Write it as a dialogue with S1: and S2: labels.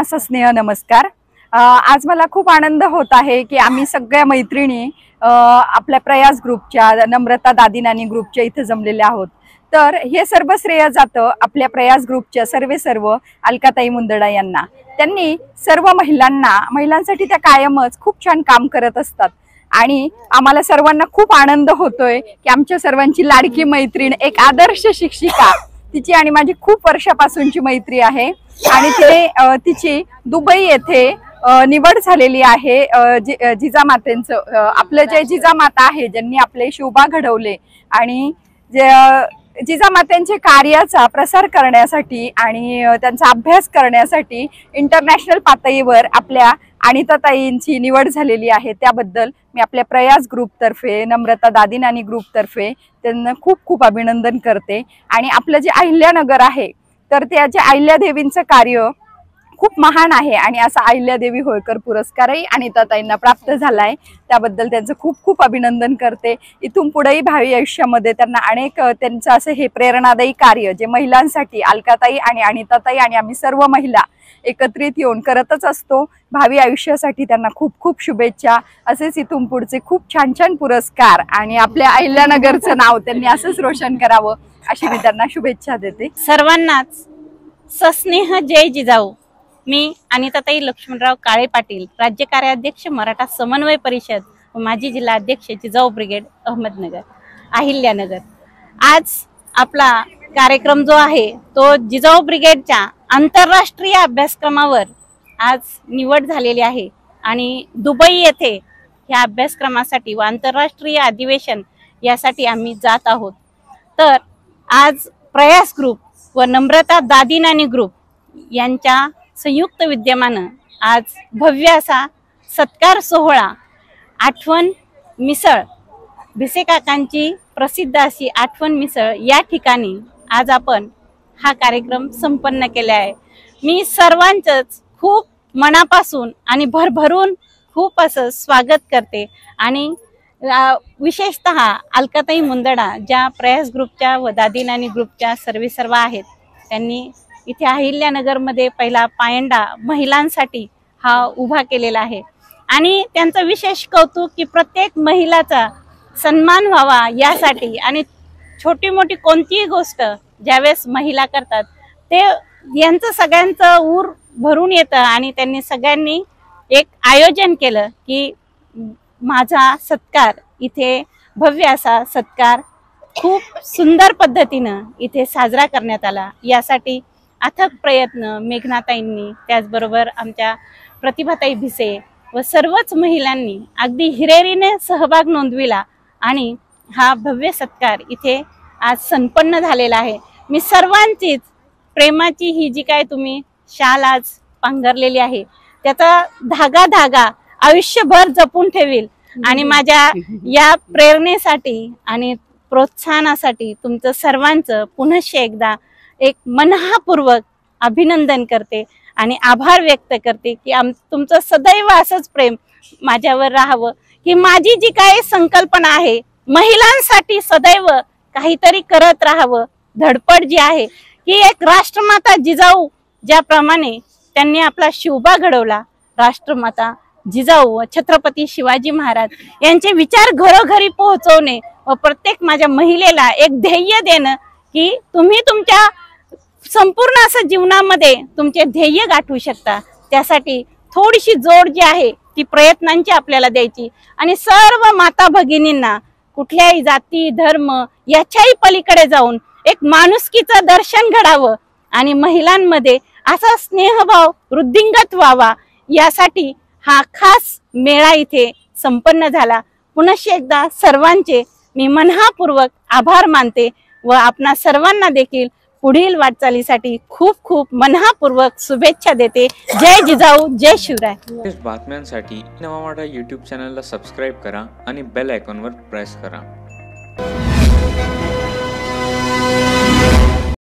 S1: सर्वांना सस्नेह नमस्कार। आज मला खूप आनंद होत आहे की आम्ही सगळ्या मैत्रिणी आपल्या प्रयास ग्रुपच्या नम्रता दादी नानी ग्रुपच्या इथे जमलेले आहोत। तर हे सर्व श्रेय जातं आपल्या प्रयास ग्रुपच्या सर्व अलकाताई मुंदडा यांना। त्यांनी सर्व महिलांसाठी त्या कायमच खूप छान काम करत असतात आणि आम्हाला सर्वांना खूप आनंद होतोय की आमच्या सर्वांची लाडकी मैत्रीण, एक आदर्श शिक्षिका, तिची आणि माझी खूप वर्षापासूनची मैत्री आहे आणि तिची दुबई येथे निवड झालेली आहे। जिजामातेंचं आपलं जे जिजामाता आहे ज्यांनी आपले शोभा घडवले आणि जिजामातेंचे कार्याचा प्रसार करण्यासाठी आणि त्यांचा अभ्यास करण्यासाठी इंटरनॅशनल पातळीवर आपल्या अनिताताईंची निवड झालेली आहे। त्याबद्दल मी आपल्या प्रयास ग्रुप तर्फे, नम्रता दादी नानी ग्रुप तर्फे त्यांना खूप खूप अभिनंदन करते। आणि आपलं जे अहिल्यानगर आहे तर त्याचे अहिल्यादेवींचं कार्य खूप महान आहे आणि असा अहिल्यादेवी होळकर पुरस्कारही अनिताताईंना प्राप्त झालाय। त्याबद्दल त्यांचं खूप खूप अभिनंदन करते। इथून पुढेही भावी आयुष्यामध्ये त्यांना अनेक त्यांचं असं हे प्रेरणादायी कार्य जे महिलांसाठी अलकाताई आणि अनिताताई आणि आम्ही सर्व महिला एकत्रित येऊन करतच असतो। भावी आयुष्यासाठी त्यांना खूप खूप शुभेच्छा। असेच इथून पुढचे खूप छान छान पुरस्कार आणि आपल्या अहिल्यानगरचं नाव त्यांनी असंच रोशन करावं अशी मी त्यांना शुभेच्छा देते।
S2: सर्वांनाच सस्नेह जय जिजाऊ। मी अनिताताई लक्ष्मणराव काळे पाटील, राज्य कार्याध्यक्ष मराठा समन्वय परिषद व माजी जिल्हा अध्यक्ष जिजाऊ ब्रिगेड अहमदनगर अहिल्यानगर। आज आपला कार्यक्रम जो आहे तो जिजाऊ ब्रिगेडच्या आंतरराष्ट्रीय अभ्यासक्रमावर आज निवड झालेली आहे आणि दुबई येथे या अभ्यासक्रमासाठी व आंतरराष्ट्रीय अधिवेशन यासाठी आम्ही जात आहोत। तर आज प्रयास ग्रुप व नम्रता दादी नानी ग्रुप यांच्या संयुक्त विद्यमानं आज भव्य असा सत्कार सोहळा आठवण मिसळ, भिसे काकांची प्रसिद्ध अशी आठवण मिसळ या ठिकाणी आज आपण हा कार्यक्रम संपन्न केला आहे। मी सर्वांचंच खूप मनापासून आणि भरभरून खूप असं स्वागत करते आणि विशेषतः अलकाताई मुंदडा ज्या प्रयास ग्रुपच्या व दादी नानी ग्रुपच्या सर्व आहेत, त्यांनी इथे अहिल्यानगरमध्ये पहिला पायंडा महिलांसाठी हा उभा केलेला आहे आणि त्यांचं विशेष कौतुक की प्रत्येक महिलाचा सन्मान व्हावा यासाठी आणि छोटी मोठी कोणतीही गोष्ट ज्यावेळेस महिला करतात ते यांचं सगळ्यांचं ऊर भरून येतं आणि त्यांनी सगळ्यांनी एक आयोजन केलं की माझा सत्कार इथे भव्य असा सत्कार खूप सुंदर पद्धतीनं इथे साजरा करण्यात आला। यासाठी अथक प्रयत्न मेघनाताईंनी, त्याचबरोबर आमच्या प्रतिभाताई भिसे व सर्वच महिलांनी अगदी हिरेरीने सहभाग नोंदविला आणि हा भव्य सत्कार इथे आज संपन्न झालेला आहे। मी सर्वांचीच प्रेमाची ही जी काय तुम्ही शाल आज पांघरलेली आहे त्याचा धागा आयुष्यभर जपून ठेवील आणि माझ्या या प्रेरणेसाठी आणि प्रोत्साहनासाठी तुमचं सर्वांचं पुनश्च एकदा एक मनःपूर्वक अभिनंदन करते आणि आभार व्यक्त करते की तुमचं सदैव असंच प्रेम माझ्यावर राहावं की माझी जी काय संकल्पना आहे महिलांसाठी सदैव काहीतरी करत राहावं। धडपड जी आहे की एक राष्ट्रमाता जिजाऊ ज्याप्रमाणे त्यांनी आपला शोभा घडवला, राष्ट्रमाता जिजाऊ व छत्रपती शिवाजी महाराज यांचे विचार घरोघरी पोहोचवणे व प्रत्येक माझ्या महिलेला एक ध्येय देणं की तुम्ही तुमच्या संपूर्ण असं जीवनामध्ये तुमचे ध्येय गाठवू शकता। त्यासाठी थोडीशी जोड जी आहे ती प्रयत्नांची आपल्याला द्यायची आणि सर्व माता भगिनींना कुठल्याही जाती धर्म याच्याही पलीकडे जाऊन एक माणुसकीचं दर्शन घडावं आणि महिलांमध्ये असा स्नेहभाव वृद्धिंगत व्हावा यासाठी हा खास मेळा इथे संपन्न झाला। पुनश्च एकदा सर्वांचे मी मनःपूर्वक आभार मानते व आपणा सर्वांना देखील पुढील वाटचालीसाठी खूप खूप मनःपूर्वक शुभेच्छा देते। जय जिजाऊ, जय शिवराय।
S3: बातम्यांसाठी नवा मराठा YouTube चॅनलला सबस्क्राइब करा आणि बेल आयकॉनवर प्रेस करा।